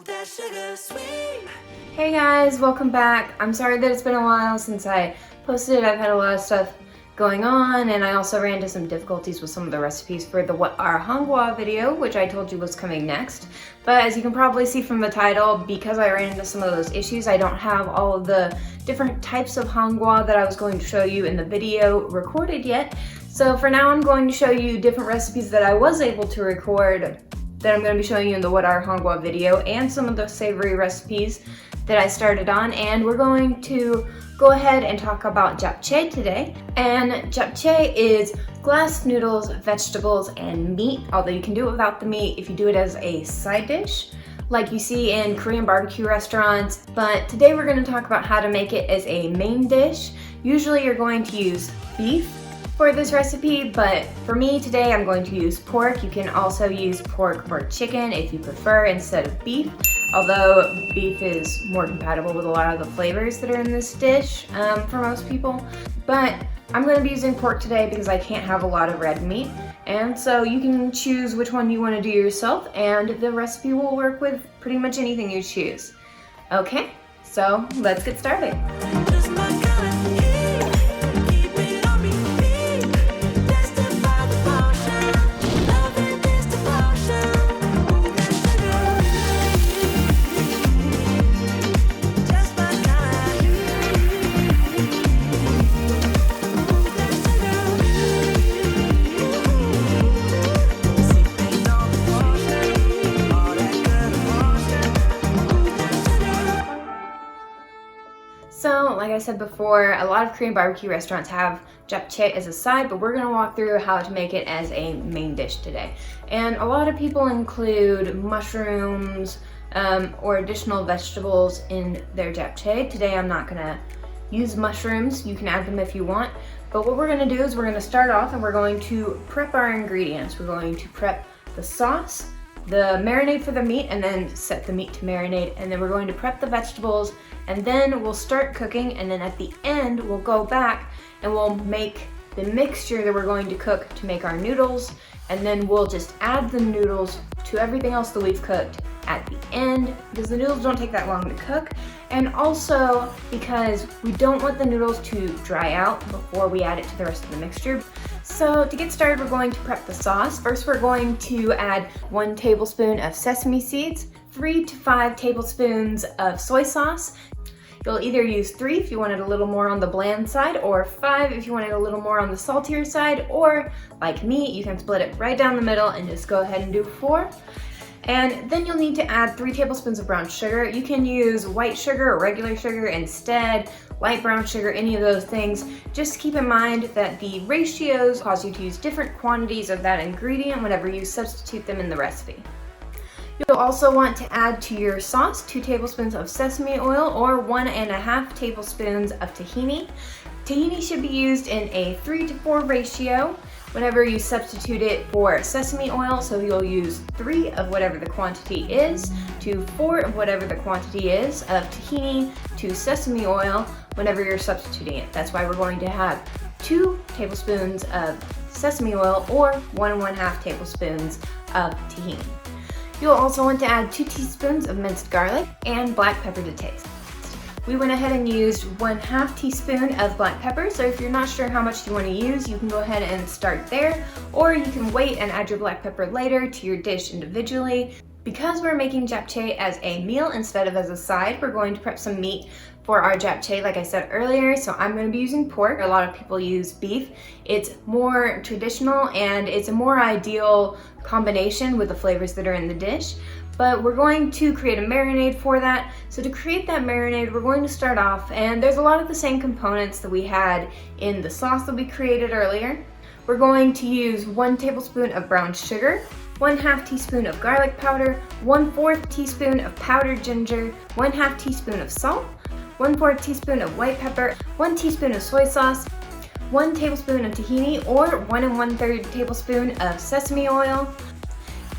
that sugar sweet. Hey guys, welcome back. I'm sorry that it's been a while since I posted. I've had a lot of stuff going on, and I also ran into some difficulties with some of the recipes for the What Are Hangwa video, which I told you was coming next. But as you can probably see from the title, because I ran into some of those issues, I don't have all of the different types of hangwa that I was going to show you in the video recorded yet. So for now, I'm going to show you different recipes that I was able to record that I'm going to be showing you in the What Are Hangwa video, and some of the savory recipes that I started on. And we're going to go ahead and talk about Japchae today. And Japchae is glass noodles, vegetables, and meat, although you can do it without the meat if you do it as a side dish, like you see in Korean barbecue restaurants. But today we're going to talk about how to make it as a main dish. Usually you're going to use beef for this recipe, but for me today I'm going to use pork. You can also use pork or chicken if you prefer instead of beef, although beef is more compatible with a lot of the flavors that are in this dish for most people. But I'm going to be using pork today because I can't have a lot of red meat, and so you can choose which one you want to do yourself, and the recipe will work with pretty much anything you choose. Okay, so let's get started. Just my kind of heat. Keep it on repeat. Testify the potion. Loving this devotion. Ooh, that sugar. Just my kind of heat. Ooh, that sugar. Sipping on the potion. All that good emotion. Ooh, that sugar. So, like I said before, a lot of Korean barbecue restaurants have japchae as a side, but we're going to walk through how to make it as a main dish today. And a lot of people include mushrooms or additional vegetables in their japchae. Today I'm not going to use mushrooms. You can add them if you want. But what we're going to do is we're going to start off and we're going to prep our ingredients. We're going to prep the sauce, the marinade for the meat, and then set the meat to marinate, and then we're going to prep the vegetables, and then we'll start cooking, and then at the end we'll go back and we'll make the mixture that we're going to cook to make our noodles, and then we'll just add the noodles to everything else that we've cooked at the end, because the noodles don't take that long to cook, and also because we don't want the noodles to dry out before we add it to the rest of the mixture. So to get started, we're going to prep the sauce. First, we're going to add 1 tablespoon of sesame seeds, 3 to 5 tablespoons of soy sauce. You'll either use 3 if you want it a little more on the bland side, or 5 if you want it a little more on the saltier side, or like me, you can split it right down the middle and just go ahead and do 4. And then you'll need to add 3 tablespoons of brown sugar. You can use white sugar or regular sugar instead, light brown sugar, any of those things. Just keep in mind that the ratios cause you to use different quantities of that ingredient whenever you substitute them in the recipe. You'll also want to add to your sauce 2 tablespoons of sesame oil or 1.5 tablespoons of tahini. Tahini should be used in a 3 to 4 ratio whenever you substitute it for sesame oil, so you'll use 3 of whatever the quantity is to 4 of whatever the quantity is of tahini to sesame oil whenever you're substituting it. That's why we're going to have 2 tablespoons of sesame oil or 1.5 tablespoons of tahini. You'll also want to add 2 teaspoons of minced garlic and black pepper to taste. We went ahead and used 1/2 teaspoon of black pepper, so if you're not sure how much you want to use, you can go ahead and start there, or you can wait and add your black pepper later to your dish individually. Because we're making japchae as a meal instead of as a side, we're going to prep some meat for our japchae, like I said earlier. So I'm going to be using pork. A lot of people use beef. It's more traditional and it's a more ideal combination with the flavors that are in the dish. But we're going to create a marinade for that. So to create that marinade, we're going to start off, and there's a lot of the same components that we had in the sauce that we created earlier. We're going to use 1 tablespoon of brown sugar, 1/2 teaspoon of garlic powder, 1/4 teaspoon of powdered ginger, 1/2 teaspoon of salt, 1/4 teaspoon of white pepper, 1 teaspoon of soy sauce, 1 tablespoon of tahini or 1 1/3 tablespoon of sesame oil,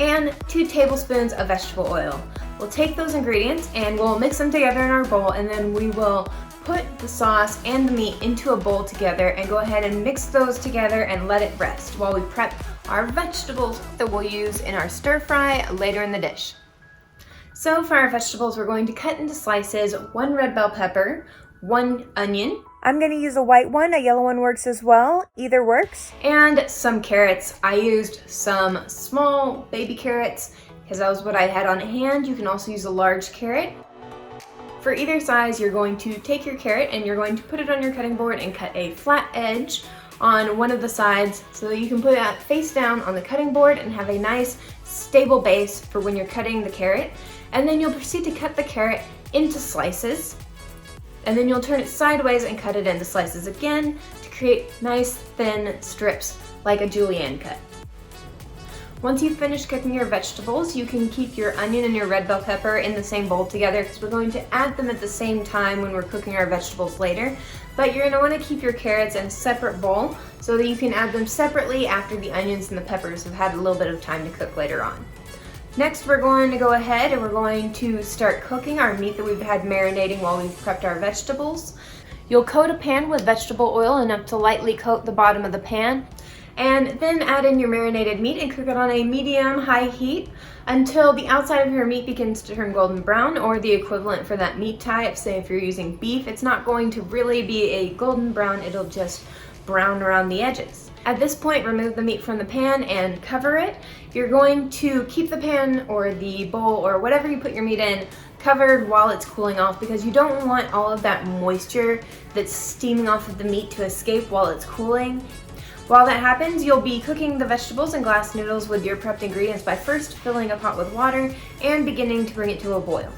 and 2 tablespoons of vegetable oil. We'll take those ingredients and we'll mix them together in our bowl, and then we will put the sauce and the meat into a bowl together and go ahead and mix those together and let it rest while we prep our vegetables that we'll use in our stir fry later in the dish. So for our vegetables, we're going to cut into slices 1 red bell pepper, 1 onion. I'm going to use a white one. A yellow one works as well. Either works. And some carrots. I used some small baby carrots because that was what I had on hand. You can also use a large carrot. For either size, you're going to take your carrot and you're going to put it on your cutting board and cut a flat edge on one of the sides so that you can put that face down on the cutting board and have a nice stable base for when you're cutting the carrot. And then you'll proceed to cut the carrot into slices. And then you'll turn it sideways and cut it into slices again to create nice thin strips like a julienne cut. Once you've finished cooking your vegetables, you can keep your onion and your red bell pepper in the same bowl together because we're going to add them at the same time when we're cooking our vegetables later. But you're going to want to keep your carrots in a separate bowl so that you can add them separately after the onions and the peppers have had a little bit of time to cook later on. Next, we're going to go ahead and we're going to start cooking our meat that we've had marinating while we've prepped our vegetables. You'll coat a pan with vegetable oil enough to lightly coat the bottom of the pan, and then add in your marinated meat and cook it on a medium-high heat until the outside of your meat begins to turn golden brown, or the equivalent for that meat type. Say if you're using beef, it's not going to really be a golden brown, it'll just brown around the edges. At this point, remove the meat from the pan and cover it. You're going to keep the pan or the bowl or whatever you put your meat in covered while it's cooling off because you don't want all of that moisture that's steaming off of the meat to escape while it's cooling. While that happens, you'll be cooking the vegetables and glass noodles with your prepped ingredients by first filling a pot with water and beginning to bring it to a boil.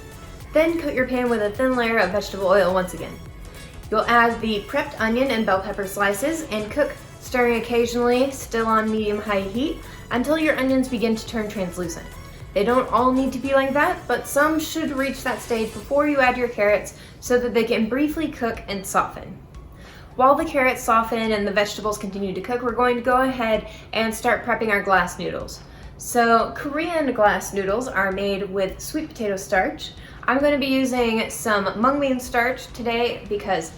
Then coat your pan with a thin layer of vegetable oil once again. You'll add the prepped onion and bell pepper slices and cook, stirring occasionally, still on medium-high heat, until your onions begin to turn translucent. They don't all need to be like that, but some should reach that stage before you add your carrots so that they can briefly cook and soften. While the carrots soften and the vegetables continue to cook, we're going to go ahead and start prepping our glass noodles. So Korean glass noodles are made with sweet potato starch. I'm going to be using some mung bean starch today because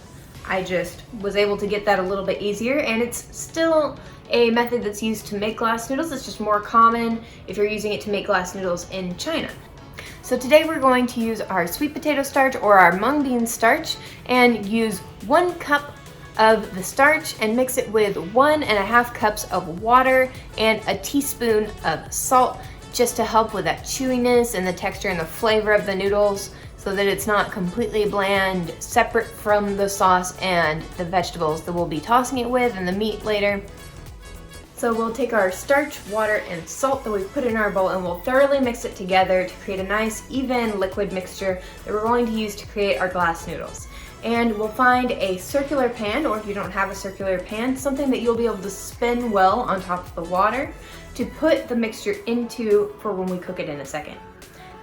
I just was able to get that a little bit easier, and it's still a method that's used to make glass noodles. It's just more common if you're using it to make glass noodles in China. So today we're going to use our sweet potato starch or our mung bean starch and use 1 cup of the starch and mix it with 1.5 cups of water and a teaspoon of salt just to help with that chewiness and the texture and the flavor of the noodles so that it's not completely bland, separate from the sauce and the vegetables that we'll be tossing it with and the meat later. So we'll take our starch, water, and salt that we've put in our bowl and we'll thoroughly mix it together to create a nice, even liquid mixture that we're going to use to create our glass noodles. And we'll find a circular pan, or if you don't have a circular pan, something that you'll be able to spin well on top of the water to put the mixture into for when we cook it in a second.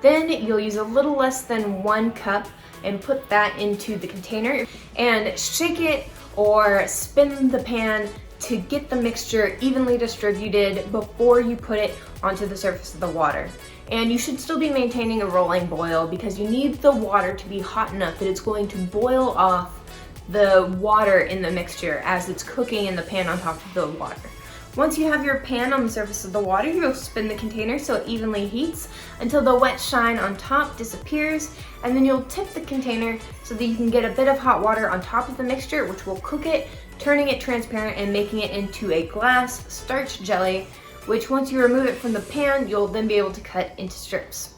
Then you'll use a little less than 1 cup and put that into the container and shake it or spin the pan to get the mixture evenly distributed before you put it onto the surface of the water. And you should still be maintaining a rolling boil because you need the water to be hot enough that it's going to boil off the water in the mixture as it's cooking in the pan on top of the water. Once you have your pan on the surface of the water, you'll spin the container so it evenly heats until the wet shine on top disappears, and then you'll tip the container so that you can get a bit of hot water on top of the mixture, which will cook it, turning it transparent and making it into a glass starch jelly, which once you remove it from the pan, you'll then be able to cut into strips.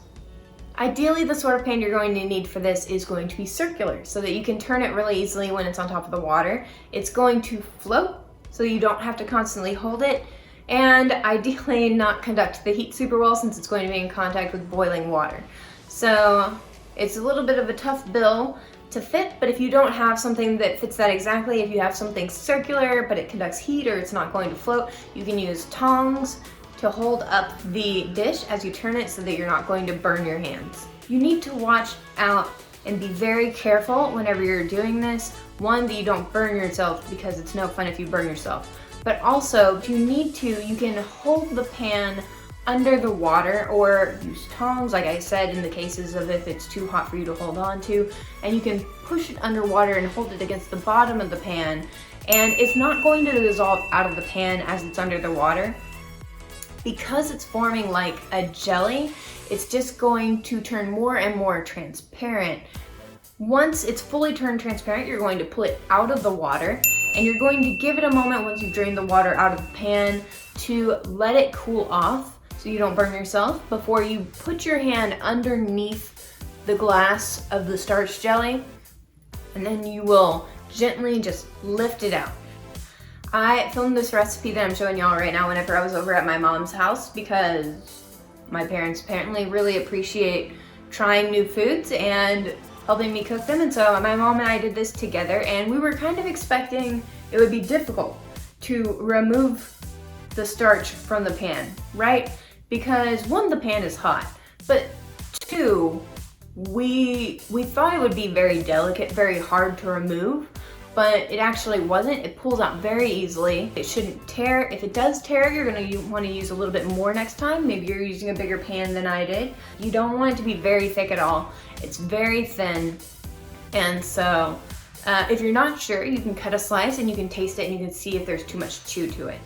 Ideally, the sort of pan you're going to need for this is going to be circular so that you can turn it really easily when it's on top of the water. It's going to float so you don't have to constantly hold it, and ideally not conduct the heat super well since it's going to be in contact with boiling water. So it's a little bit of a tough bill to fit, but if you don't have something that fits that exactly, if you have something circular but it conducts heat or it's not going to float, you can use tongs to hold up the dish as you turn it so that you're not going to burn your hands. You need to watch out and be very careful whenever you're doing this. One, that you don't burn yourself because it's no fun if you burn yourself. But also, if you need to, you can hold the pan under the water or use tongs, like I said, in the cases of if it's too hot for you to hold on to, and you can push it underwater and hold it against the bottom of the pan, and it's not going to dissolve out of the pan as it's under the water because it's forming like a jelly, it's just going to turn more and more transparent. Once it's fully turned transparent, you're going to pull it out of the water, and you're going to give it a moment once you've drained the water out of the pan to let it cool off so you don't burn yourself before you put your hand underneath the glass of the starch jelly, and then you will gently just lift it out. I filmed this recipe that I'm showing y'all right now whenever I was over at my mom's house because my parents apparently really appreciate trying new foods and helping me cook them, and so my mom and I did this together, and we were kind of expecting it would be difficult to remove the starch from the pan, right? Because one, the pan is hot, but two, we thought it would be very delicate, very hard to remove, but it actually wasn't. It pulls out very easily. It shouldn't tear. If it does tear, you're gonna want to use a little bit more next time. Maybe you're using a bigger pan than I did. You don't want it to be very thick at all. It's very thin, and so if you're not sure, you can cut a slice and you can taste it and you can see if there's too much chew to it.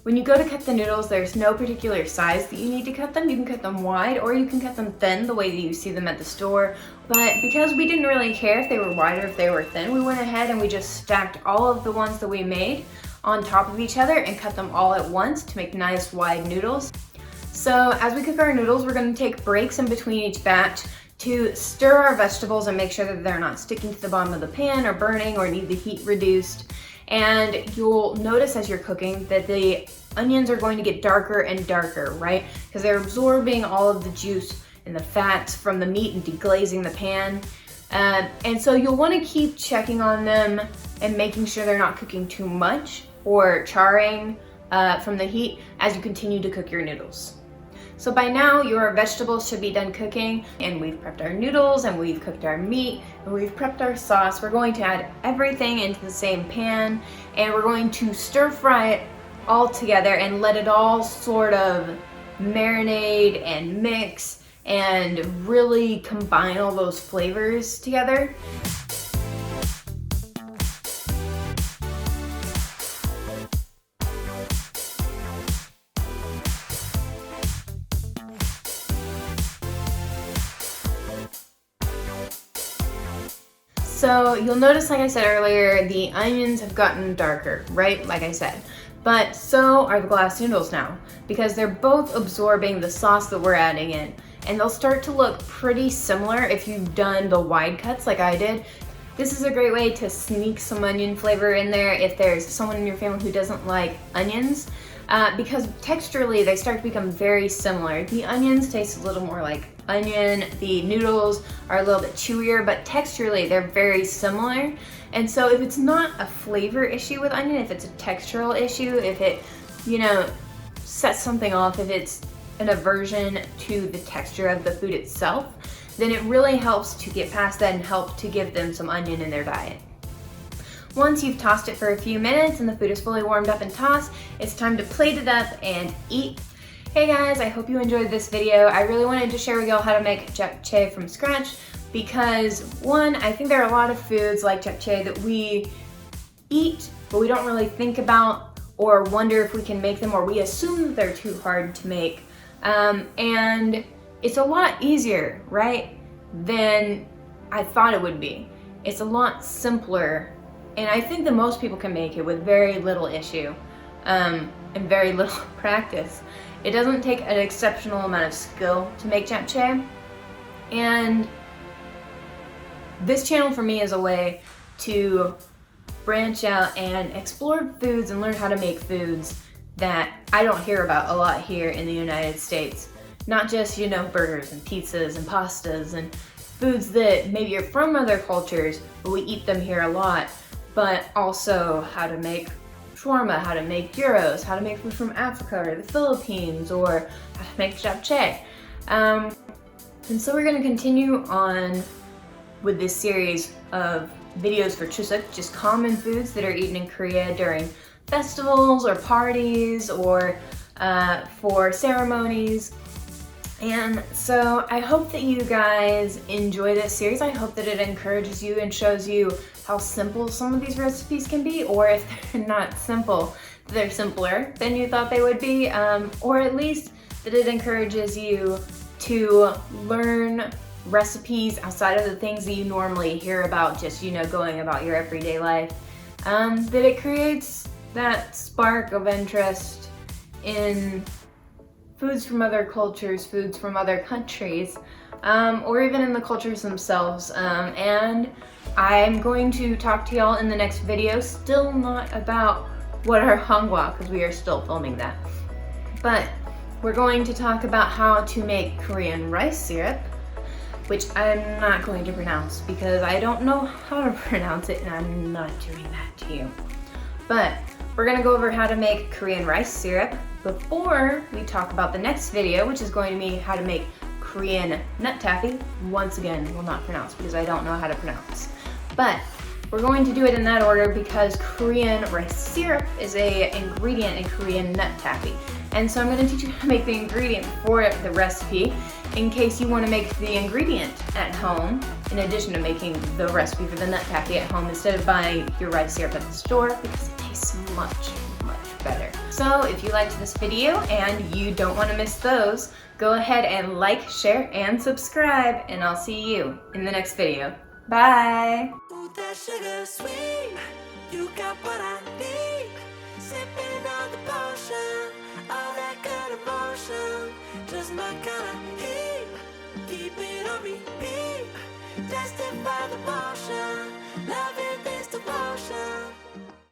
When you go to cut the noodles, there's no particular size that you need to cut them. You can cut them wide or you can cut them thin the way that you see them at the store. But because we didn't really care if they were wide or if they were thin, we went ahead and we just stacked all of the ones that we made on top of each other and cut them all at once to make nice wide noodles. So as we cook our noodles, we're going to take breaks in between each batch to stir our vegetables and make sure that they're not sticking to the bottom of the pan or burning or need the heat reduced. And you'll notice as you're cooking that the onions are going to get darker and darker, right? Because they're absorbing all of the juice and the fats from the meat and deglazing the pan. And so you'll want to keep checking on them and making sure they're not cooking too much or charring from the heat as you continue to cook your noodles. So by now your vegetables should be done cooking, and we've prepped our noodles and we've cooked our meat and we've prepped our sauce. We're going to add everything into the same pan and we're going to stir fry it all together and let it all sort of marinate and mix and really combine all those flavors together. So you'll notice, like I said earlier, the onions have gotten darker, right? Like I said. But so are the glass noodles now, because they're both absorbing the sauce that we're adding in. And they'll start to look pretty similar if you've done the wide cuts like I did. This is a great way to sneak some onion flavor in there if there's someone in your family who doesn't like onions. Because texturally they start to become very similar. The onions taste a little more like onion, the noodles are a little bit chewier, but texturally they're very similar. And so if it's not a flavor issue with onion, if it's a textural issue, if it, sets something off, if it's an aversion to the texture of the food itself, then it really helps to get past that and help to give them some onion in their diet. Once you've tossed it for a few minutes and the food is fully warmed up and tossed, it's time to plate it up and eat. Hey guys, I hope you enjoyed this video. I really wanted to share with y'all how to make japchae from scratch because one, I think there are a lot of foods like japchae that we eat but we don't really think about or wonder if we can make them, or we assume that they're too hard to make. And it's a lot easier, right, than I thought it would be. It's a lot simpler, and I think that most people can make it with very little issue and very little practice. It doesn't take an exceptional amount of skill to make japchae, and this channel for me is a way to branch out and explore foods and learn how to make foods that I don't hear about a lot here in the United States. Not just, burgers and pizzas and pastas and foods that maybe are from other cultures, but we eat them here a lot, but also how to make shawarma, how to make gyros, how to make food from Africa or the Philippines, or how to make japchae. And so we're gonna continue on with this series of videos for Chuseok, just common foods that are eaten in Korea during festivals or parties or for ceremonies. And so I hope that you guys enjoy this series. I hope that it encourages you and shows you how simple some of these recipes can be, or if they're not simple, they're simpler than you thought they would be, or at least that it encourages you to learn recipes outside of the things that you normally hear about, just, you know, going about your everyday life. That it creates that spark of interest in foods from other cultures, foods from other countries, or even in the cultures themselves. And I'm going to talk to y'all in the next video, still not about what are hangwa, because we are still filming that. But we're going to talk about how to make Korean rice syrup, which I'm not going to pronounce because I don't know how to pronounce it, and I'm not doing that to you. But we're gonna go over how to make Korean rice syrup before we talk about the next video, which is going to be how to make Korean nut taffy. Once again, will not pronounce because I don't know how to pronounce. But we're going to do it in that order because Korean rice syrup is an ingredient in Korean nut taffy. And so I'm going to teach you how to make the ingredient for the recipe in case you want to make the ingredient at home in addition to making the recipe for the nut taffy at home instead of buying your rice syrup at the store, because it tastes much, much better. So if you liked this video and you don't want to miss those, go ahead and like, share, and subscribe, and I'll see you in the next video. Bye! Ooh, that sugar sweet. You got what I need. Sipping on the potion. All that good emotion. Just my kind of heat. Keep it on repeat. Tested by the motion. Love